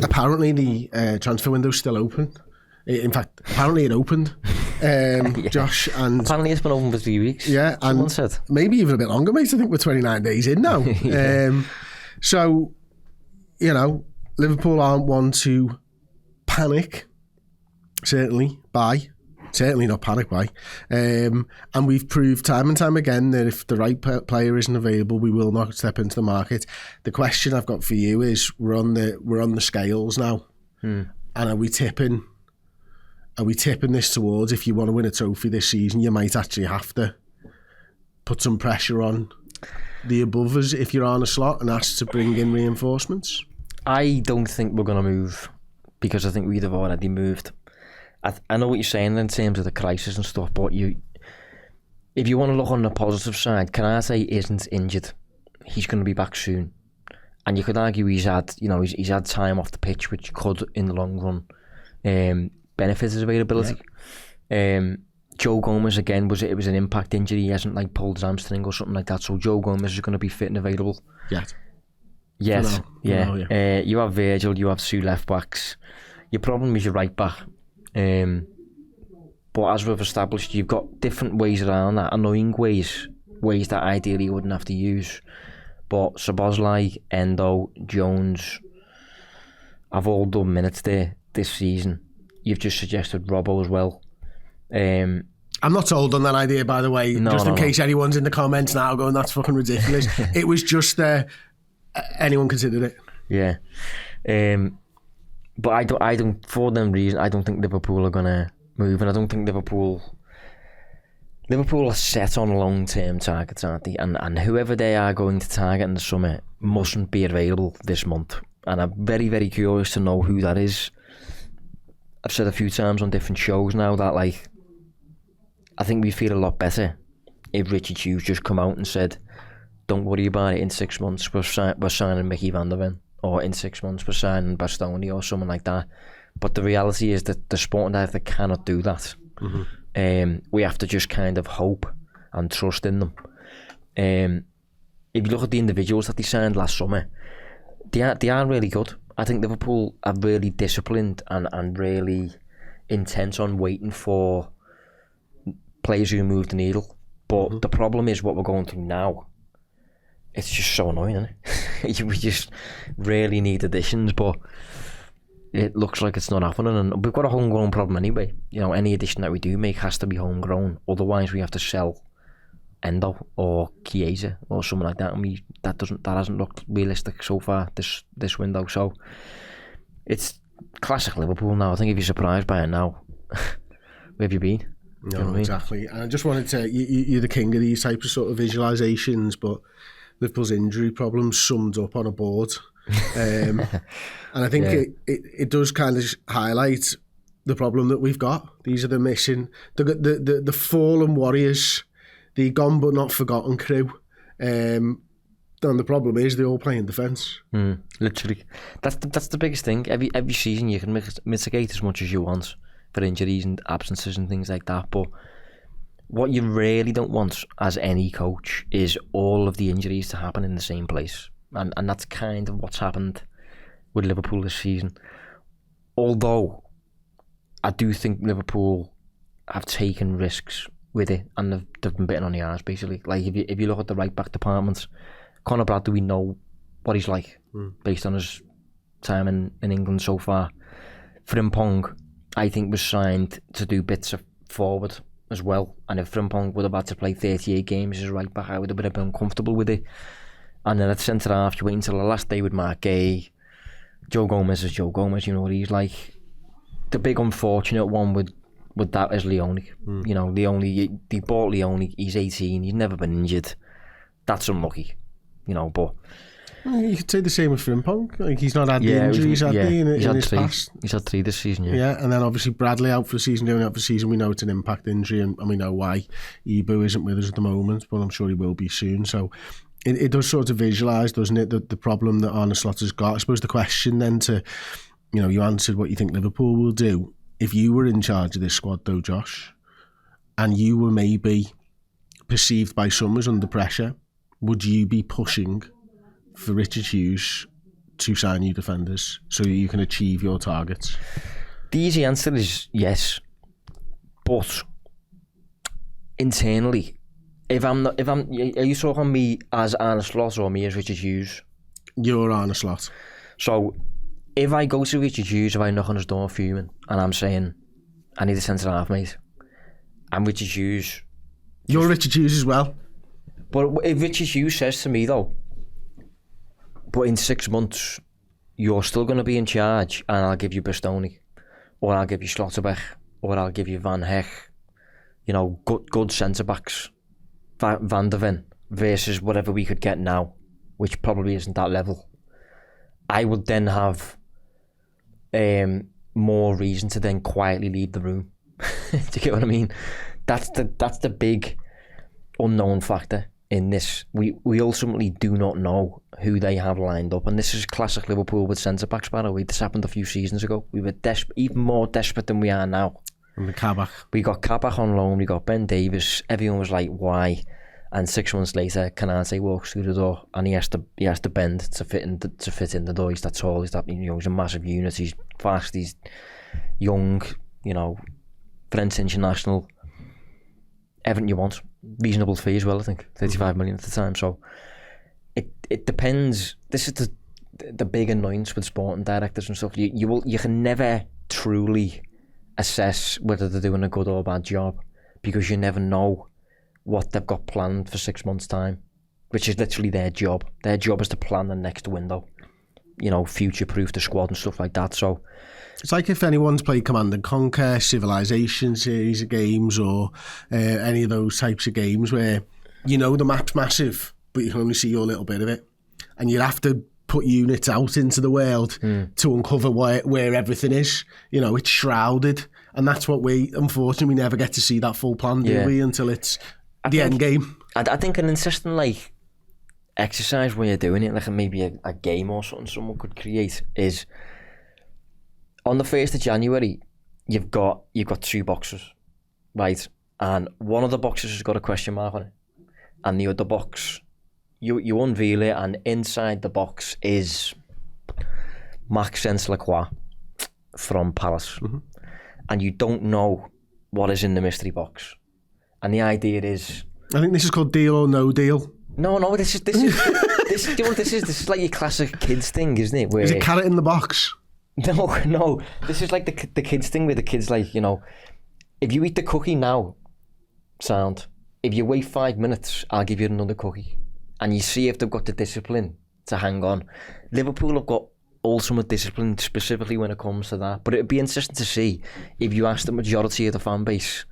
Apparently the transfer window's still open. In fact, apparently it opened, Josh. And apparently it's been open for 3 weeks. Yeah, someone and said. Maybe even a bit longer, mate. I think we're 29 days in now. So, Liverpool aren't one to panic. Certainly not panic by. And we've proved time and time again that if the right player isn't available, we will not step into the market. The question I've got for you is, we're on the scales now, and are we tipping this towards, if you want to win a trophy this season, you might actually have to put some pressure on the above us if you're Arne Slot and asked to bring in reinforcements? I don't think we're going to move, because I think we'd have already moved. I know what you're saying in terms of the crisis and stuff, but if you want to look on the positive side, Kanate isn't injured. He's going to be back soon. And you could argue he's had time off the pitch, which could, in the long run, benefit his availability. Yeah. Joe Gomez, again, it was an impact injury. He hasn't pulled his hamstring or something like that, so Joe Gomez is going to be fit and available. Yes. Yeah. You have Virgil, you have 2 left backs. Your problem is your right back. But as we've established, you've got different ways around that, annoying ways that ideally you wouldn't have to use. But Szoboszlai, Endo, Jones have all done minutes there this season. You've just suggested Robbo as well. I'm not sold on that idea, by the way, in case anyone's in the comments now going, that's fucking ridiculous. It was just anyone considered it. Yeah. But I don't, for them reason, I don't think Liverpool are going to move, and I don't think Liverpool are set on long-term targets, aren't they? And whoever they are going to target in the summer mustn't be available this month. And I'm very, very curious to know who that is. I've said a few times on different shows now that, I think we'd feel a lot better if Richard Hughes just come out and said, don't worry about it, in 6 months we're signing Micky van der Ven, or in 6 months we're signing Bastoni or something like that. But the reality is that the Sporting Director cannot do that. Mm-hmm. We have to just kind of hope and trust in them. If you look at the individuals that they signed last summer, they are really good. I think Liverpool are really disciplined and really intent on waiting for players who move the needle. But the problem is what we're going through now. It's just so annoying, isn't it? We just really need additions, but it looks like it's not happening. And we've got a homegrown problem anyway. Any addition that we do make has to be homegrown. Otherwise, we have to sell Endo or Chiesa or something like that, and that hasn't looked realistic so far this window. So it's classic Liverpool now. I think if you're surprised by it now, where have you been? No, you know exactly. And I just wanted to, you're the king of these types of sort of visualisations, but Liverpool's injury problems summed up on a board. And I think it does kind of highlight the problem that we've got. These are the missing, the fallen warriors, the gone but not forgotten crew. And the problem is they all play in defence. Literally. That's the biggest thing. Every season you can mitigate as much as you want for injuries and absences and things like that, but what you really don't want as any coach is all of the injuries to happen in the same place, and that's kind of what's happened with Liverpool this season. Although I do think Liverpool have taken risks with it, and they've been bitten on the arse basically. If you look at the right back department, Conor Bradley, we know what he's like based on his time in England so far. Frimpong, I think, was signed to do bits of forward as well, and if Frimpong would have had to play 38 games as right back, I would have been comfortable with it. And then at centre half, you wait until the last day with Mark Gay. Joe Gomez is Joe Gomez, you know what he's like. The big unfortunate one with that is Leone. They bought Leone, he's 18, he's never been injured. That's unlucky, but you could say the same with Frimpong. He's not had the injuries, in his past. He's had 3 this season, Yeah, and then obviously Bradley out for the season, going out for the season. We know it's an impact injury, and we know why. Ibu isn't with us at the moment, but I'm sure he will be soon. So it does sort of visualise, doesn't it, the problem that Arne Slot has got. I suppose the question then you answered what you think Liverpool will do. If you were in charge of this squad though, Josh, and you were maybe perceived by some as under pressure, would you be pushing for Richard Hughes to sign you defenders so you can achieve your targets? The easy answer is yes, but internally, are you talking me as Arne Slot or me as Richard Hughes? You're Arne Slot. So if I go to Richard Hughes, if I knock on his door fuming and I'm saying, I need a centre half, mate, I'm Richard Hughes. You're Richard Hughes as well. But if Richard Hughes says to me though, but in 6 months you're still going to be in charge and I'll give you Bastoni, or I'll give you Slotterbeck, or I'll give you Van Heck, you know, good centre backs, Van der Ven versus whatever we could get now, which probably isn't that level, I would then have more reason to then quietly leave the room. Do you get what I mean? That's the big unknown factor in this. We ultimately do not know who they have lined up, and this is classic Liverpool with centre backs. By the way, this happened a few seasons ago. We were even more desperate than we are now. And the Kabak. We got Kabak on loan. We got Ben Davies. Everyone was like, "Why?" And 6 months later, Canate walks through the door, and he has to bend to fit in the door. He's that tall. He's a massive unit. He's fast. He's young. You know, French international. Everything you want. Reasonable fee as well, I think. 35 million at the time. So it depends. This is the big annoyance with sporting directors and stuff. You can never truly assess whether they're doing a good or bad job, because you never know what they've got planned for 6 months' time, which is literally their job. Their job is to plan the next window, you know, future-proof the squad and stuff like that. So it's like if anyone's played Command and Conquer, Civilization series of games, or any of those types of games where, you know, the map's massive, but you can only see your little bit of it, and you have to put units out into the world to uncover where everything is. You know, it's shrouded, and that's what unfortunately we never get to see that full plan, do we, until it's the end game. I think an insistent exercise where you're doing it, like maybe a game or something someone could create, is on the 1st of January you've got 2 boxes, right, and one of the boxes has got a question mark on it, and the other box you unveil it, and inside the box is Maxence Lacroix from Palace, and you don't know what is in the mystery box. And the idea is, I think this is called Deal or No Deal. No, this is like your classic kids thing, isn't it? Where, is it carrot in the box? No. This is like the kids thing where the kids, like, you know, if you eat the cookie now, sound. If you wait 5 minutes, I'll give you another cookie. And you see if they've got the discipline to hang on. Liverpool have got ultimate discipline specifically when it comes to that. But it'd be interesting to see if you ask the majority of the fan base.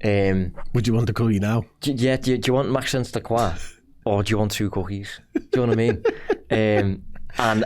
Would you want the cookie now? Do you want Maxence Lacroix, or do you want 2 cookies? Do you know what I mean? And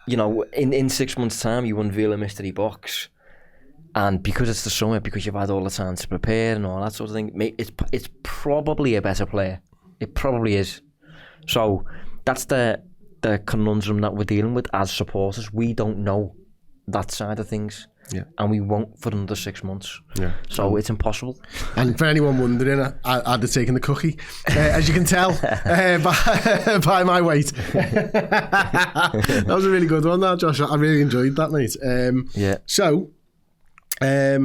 you know, in 6 months' time, you unveil a mystery box, and because it's the summer, because you've had all the time to prepare and all that sort of thing, it's probably a better player. It probably is. So that's the conundrum that we're dealing with as supporters. We don't know that side of things. Yeah. And we won't for another 6 months. Yeah. So it's impossible. And for anyone wondering, I'd have taken the cookie, as you can tell by my weight. That was a really good one, that, Josh. I really enjoyed that, mate. So, I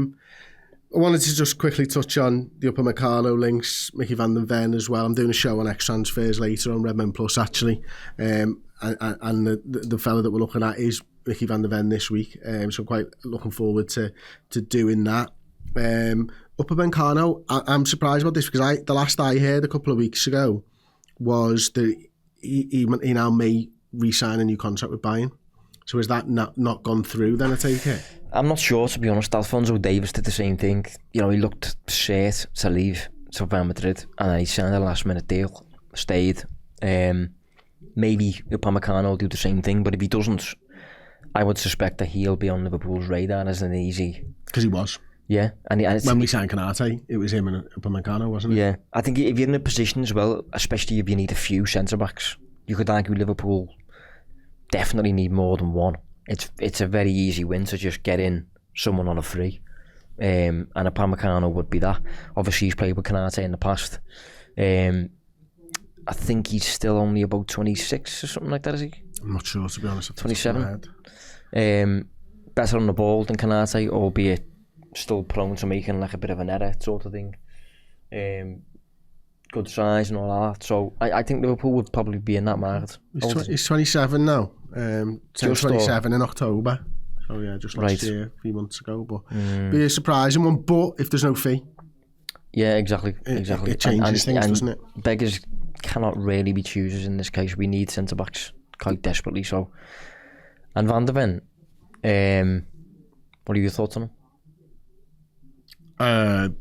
wanted to just quickly touch on the Upamecano links, Micky van den Ven as well. I'm doing a show on X-Transfers later on Redmen Plus, actually. And the fella that we're looking at is Micky van den Ven this week. So I'm quite looking forward to doing that. Upamecano, I'm surprised about this, because the last I heard a couple of weeks ago was that he now may re-sign a new contract with Bayern. So has that not gone through then, I take it? I'm not sure, to be honest. Alphonso Davies did the same thing. You know, he looked set to leave to Real Madrid, and he signed a last minute deal, stayed. Maybe Upamecano will do the same thing, but if he doesn't, I would suspect that he'll be on Liverpool's radar as an easy... Because he was. Yeah. And when we signed Canate, it was him and Upamecano, wasn't it? Yeah. I think if you're in a position as well, especially if you need a few centre-backs, you could argue Liverpool definitely need more than one. It's a very easy win to just get in someone on a free. And Upamecano would be that. Obviously, he's played with Canate in the past. I think he's still only about 26 or something like that, is he? I'm not sure, to be honest. 27. Better on the ball than Canate, albeit still prone to making like a bit of an error sort of thing. Good size and all that. So I think Liverpool would probably be in that market. He's 27 now. 27 in October. So yeah, just last year, a few months ago. But be a surprising one. But if there's no fee, yeah, exactly. It changes things, doesn't it? Beggars cannot really be choosers in this case. We need centre backs quite desperately. So, and Van der Ven, what are your thoughts on him?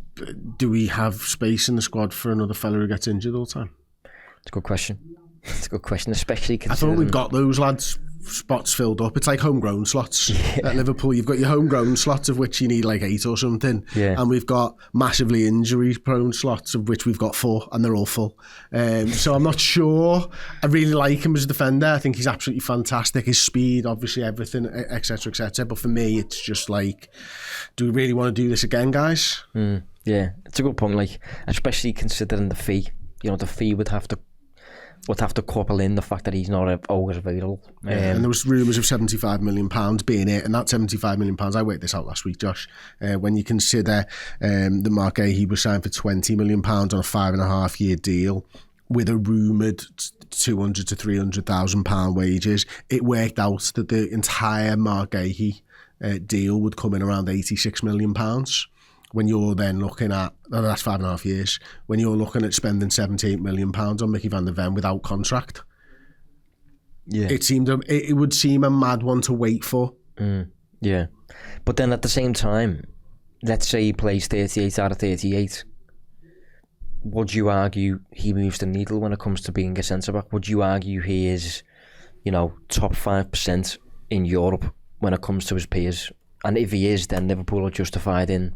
Do we have space in the squad for another fella who gets injured all the time? It's a good question. It's a good question, especially considering... I thought we've got those lads spots filled up. It's like homegrown slots at Liverpool. You've got your homegrown slots of which you need like 8 or something, and we've got massively injury-prone slots of which we've got 4, and they're all full. So I'm not sure. I really like him as a defender. I think he's absolutely fantastic. His speed, obviously, everything, etc., etc. But for me, it's just like, do we really want to do this again, guys? Yeah, it's a good point. Like, especially considering the fee. You know, the fee would have to couple in the fact that he's not always available. And there was rumours of £75 million being it, and that £75 million, I worked this out last week, Josh, when you consider that Mark Gahey was signed for £20 million on a 5.5 year deal with a rumoured £200,000 to £300,000 wages, it worked out that the entire Mark Gahey deal would come in around £86 million. When you're then looking at, that's 5.5 years, when you're looking at spending £78 million on Micky van der Ven without contract, it would seem a mad one to wait for. Yeah, but then at the same time, let's say he plays 38 out of 38. Would you argue he moves the needle when it comes to being a centre back? Would you argue he is, top 5% in Europe when it comes to his peers? And if he is, then Liverpool are justified in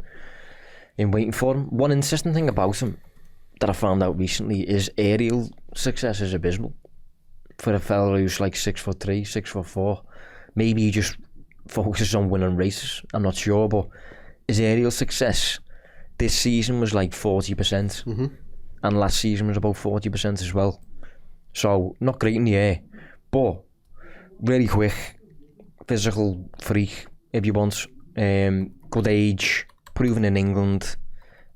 waiting for him. One interesting thing about him that I found out recently is aerial success is abysmal for a fella who's like 6'3", 6'4". Maybe he just focuses on winning races. I'm not sure, but his aerial success this season was like 40%, and last season was about 40% as well. So not great in the air, but really quick, physical freak if you want. Good age. Proven in England.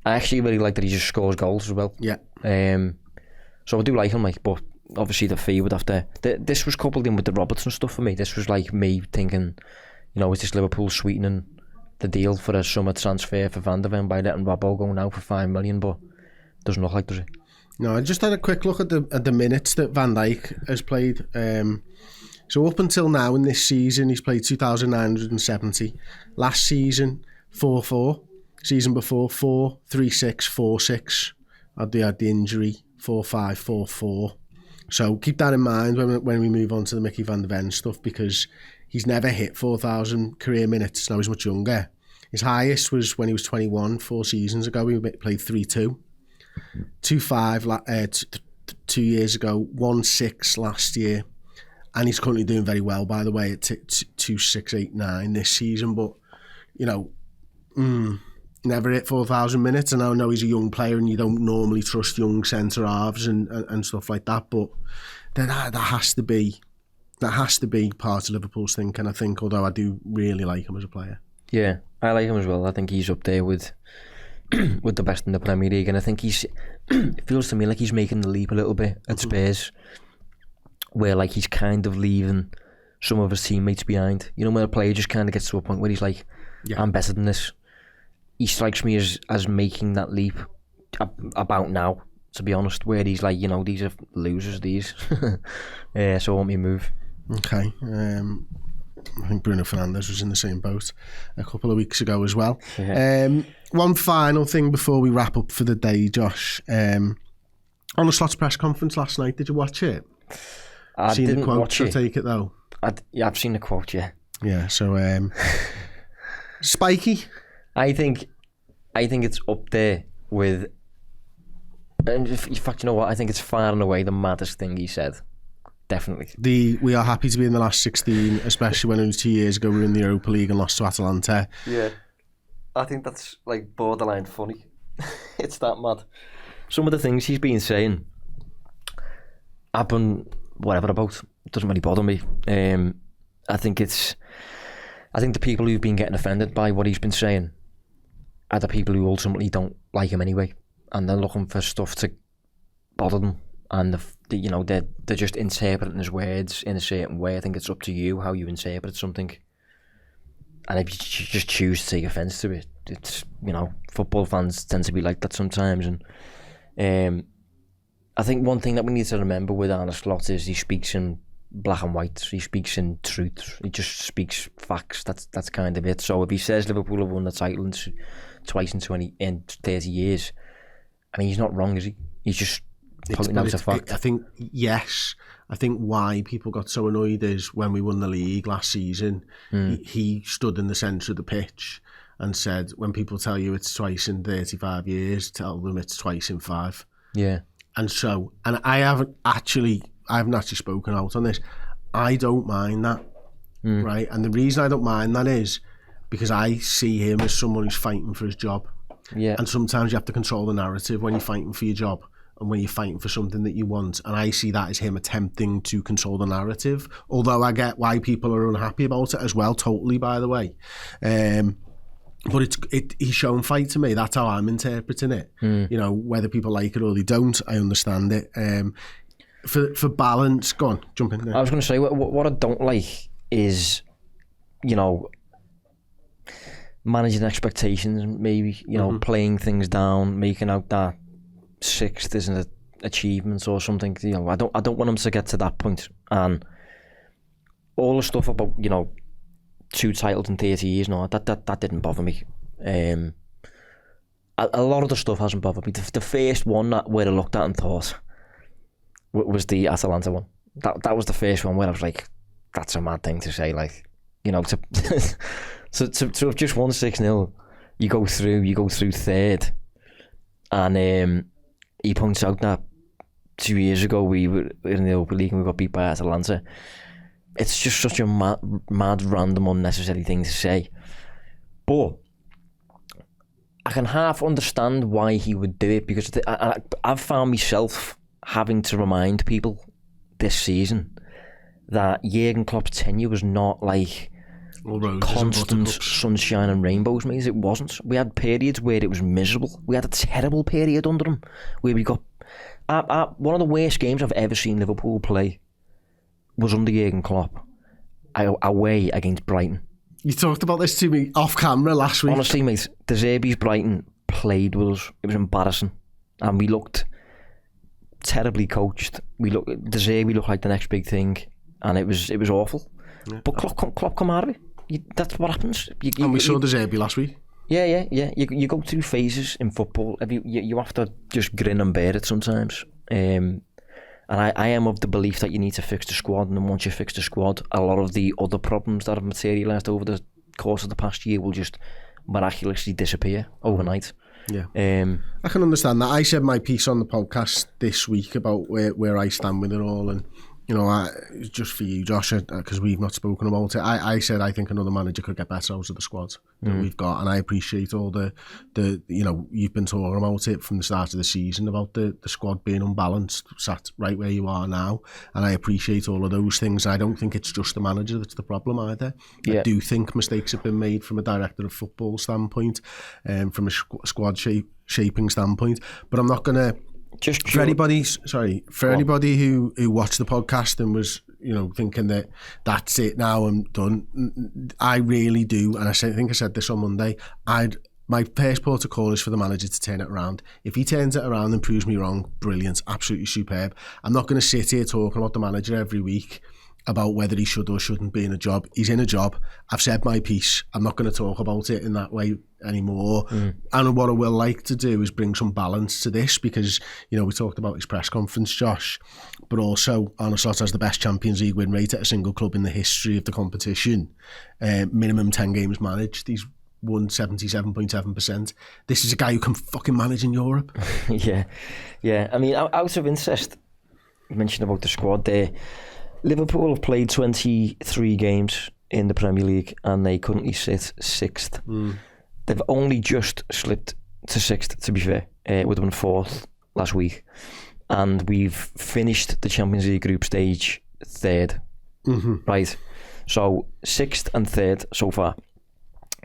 I actually really like that he just scores goals as well. Yeah. So I do like him, but obviously the fee would have to... This was coupled in with the Robertson stuff for me. This was like me thinking, is this Liverpool sweetening the deal for a summer transfer for Van der Ven by letting Robbo go now for $5 million, but it doesn't look like, does it? No, I just had a quick look at the minutes that Van Dijk has played. So up until now in this season, he's played 2,970. Last season, 4-4. Season before, 4-3-6, 4-6. Had the injury, 4-5, 4-4. So keep that in mind when we move on to the Micky van der Ven stuff, because he's never hit 4,000 career minutes. Now he's much younger. His highest was when he was 21, 4 seasons ago. He played 3-2. 2-5 2 years ago, 1-6 last year. And he's currently doing very well, by the way, at 2-6-8-9 this season. But, never hit 4,000 minutes, and I know he's a young player and you don't normally trust young centre halves and stuff like that, but that has to be part of Liverpool's thinking, I think, although I do really like him as a player. Yeah, I like him as well. I think he's up there with the best in the Premier League, and I think it feels to me like he's making the leap a little bit at Spurs, where like he's kind of leaving some of his teammates behind. When a player just kind of gets to a point where he's like, I'm better than this. He strikes me as making that leap about now, to be honest, where he's like, these are losers, these. So I want me to move. Okay. I think Bruno Fernandes was in the same boat a couple of weeks ago as well. Yeah. One final thing before we wrap up for the day, Josh. Arne Slot's press conference last night, did you watch it? I didn't watch it. I take it though. I've seen the quote, yeah. Yeah, so spiky. I think it's up there with, and in fact, you know what? I think it's far and away the maddest thing he said. Definitely. We are happy to be in the last 16, especially when it was 2 years ago we were in the Europa League and lost to Atalanta. Yeah, I think that's like borderline funny. It's that mad. Some of the things he's been saying happen about doesn't really bother me. I think the people who've been getting offended by what he's been saying are the people who ultimately don't like him anyway, and they're looking for stuff to bother them, and they're just interpreting his words in a certain way. I think it's up to you how you interpret something, and if you just choose to take offence to it, it's, football fans tend to be like that sometimes. And I think one thing that we need to remember with Arne Slot is he speaks in black and white. He speaks in truth. He just speaks facts. That's kind of it. So if he says Liverpool have won the title twice in 30 years, I mean, he's not wrong, is he? He's just pointing out a fact. I think, yes. I think why people got so annoyed is when we won the league last season, he stood in the centre of the pitch and said, when people tell you it's twice in 35 years, tell them it's twice in 5. Yeah. And I haven't actually spoken out on this. I don't mind that, right? And the reason I don't mind that is because I see him as someone who's fighting for his job. Yeah. And sometimes you have to control the narrative when you're fighting for your job and when you're fighting for something that you want. And I see that as him attempting to control the narrative. Although I get why people are unhappy about it as well, totally, by the way. But he's shown fight to me. That's how I'm interpreting it. Whether people like it or they don't, I understand it. For balance, go on, jump in there. I was going to say, what I don't like is, managing expectations, maybe, playing things down, making out that 6th isn't an achievement or something. I don't want him to get to that point. And all the stuff about, 2 titles in 30 years, no, that didn't bother me. A lot of the stuff hasn't bothered me. The first one where I looked at and thought was the Atalanta one. That was the first one where I was like, that's a mad thing to say. Like, to have just won 6-0, you go through third, and he points out that 2 years ago we were in the Europa League and we got beat by Atalanta. It's just such a mad, random, unnecessary thing to say. But I can half understand why he would do it, because I've found myself having to remind people this season that Jurgen Klopp's tenure was not like constant sunshine and rainbows, mate. It wasn't. We had periods where it was miserable. We had a terrible period under him where we got... one of the worst games I've ever seen Liverpool play was under Jurgen Klopp, away against Brighton. You talked about this to me off camera last week. Honestly, mate, De Zerbi's Brighton played with us. It was embarrassing, and we looked terribly coached. De Zerbi looked like the next big thing, and it was awful. Yeah. But Klopp come out of it. That's what happens. And we saw De Zerbi last week. Yeah. You go through phases in football. You have to just grin and bear it sometimes. And I am of the belief that you need to fix the squad, and then once you fix the squad, a lot of the other problems that have materialised over the course of the past year will just miraculously disappear overnight. Yeah. I can understand that. I said my piece on the podcast this week about where I stand with it all, and just for you, Josh, because we've not spoken about it, I said I think another manager could get better out of the squad that we've got, and I appreciate all the you've been talking about it from the start of the season about the squad being unbalanced, sat right where you are now, and I appreciate all of those things. I don't think it's just the manager that's the problem either. Yeah. I do think mistakes have been made from a director of football standpoint, from a squad shaping standpoint, but I'm not going to... For anybody who watched the podcast and was thinking that that's it now, I'm done, I really do, and I think I said this on Monday, my first port of call is for the manager to turn it around. If he turns it around and proves me wrong, brilliant, absolutely superb. I'm not going to sit here talking about the manager every week about whether he should or shouldn't be in a job. He's in a job. I've said my piece. I'm not going to talk about it in that way anymore. And what I will like to do is bring some balance to this, because we talked about his press conference, Josh, but also Arne Slot has the best Champions League win rate at a single club in the history of the competition. Minimum 10 games managed. He's won 77.7%. This is a guy who can fucking manage in Europe. Yeah. I mean, out of interest, you mentioned about the squad there. Liverpool have played 23 games in the Premier League and they currently sit 6th. They've only just slipped to 6th, to be fair. Would have been 4th last week. And we've finished the Champions League group stage third, right? So 6th and 3rd so far.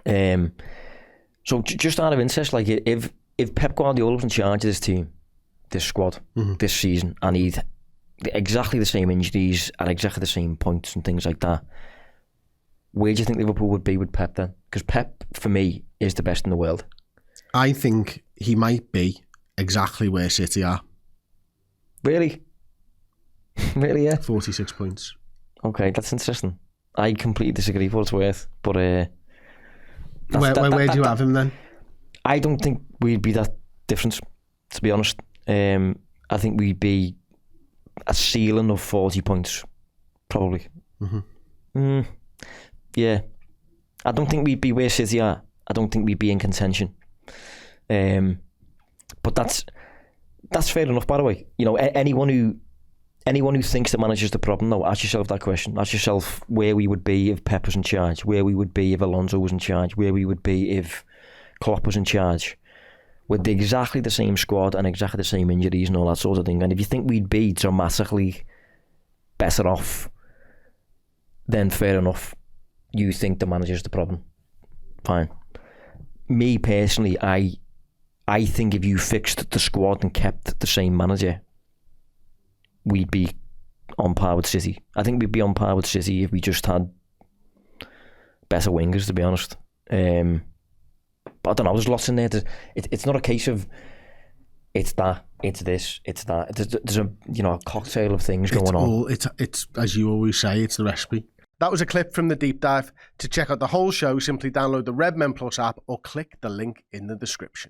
So just out of interest, like if Pep Guardiola was in charge of this team, this squad, this season, and he'd exactly the same injuries at exactly the same points and things like that, where do you think Liverpool would be with Pep then? Because Pep, for me, is the best in the world. I think he might be exactly where City are. Really? Really, yeah? 46 points. Okay, that's interesting. I completely disagree for what it's worth, but... where do you have him then? I don't think we'd be that different, to be honest. I think we'd be a ceiling of 40 points, probably. Yeah. I don't think we'd be where City are. I don't think we'd be in contention. But that's fair enough, by the way. You know, anyone who thinks the manager's the problem, though, ask yourself that question. Ask yourself where we would be if Pep was in charge, where we would be if Alonso was in charge, where we would be if Klopp was in charge, with exactly the same squad and exactly the same injuries and all that sort of thing. And if you think we'd be dramatically better off, then fair enough. You think the manager's the problem. Fine. Me personally, I think if you fixed the squad and kept the same manager, we'd be on par with City. I think we'd be on par with City if we just had better wingers, to be honest. But I don't know, there's lots in there. It's not a case of it's that, it's this, it's that. There's a cocktail of things going on. It's as you always say, it's the recipe. That was a clip from the deep dive. To check out the whole show, simply download the Redmen Plus app or click the link in the description.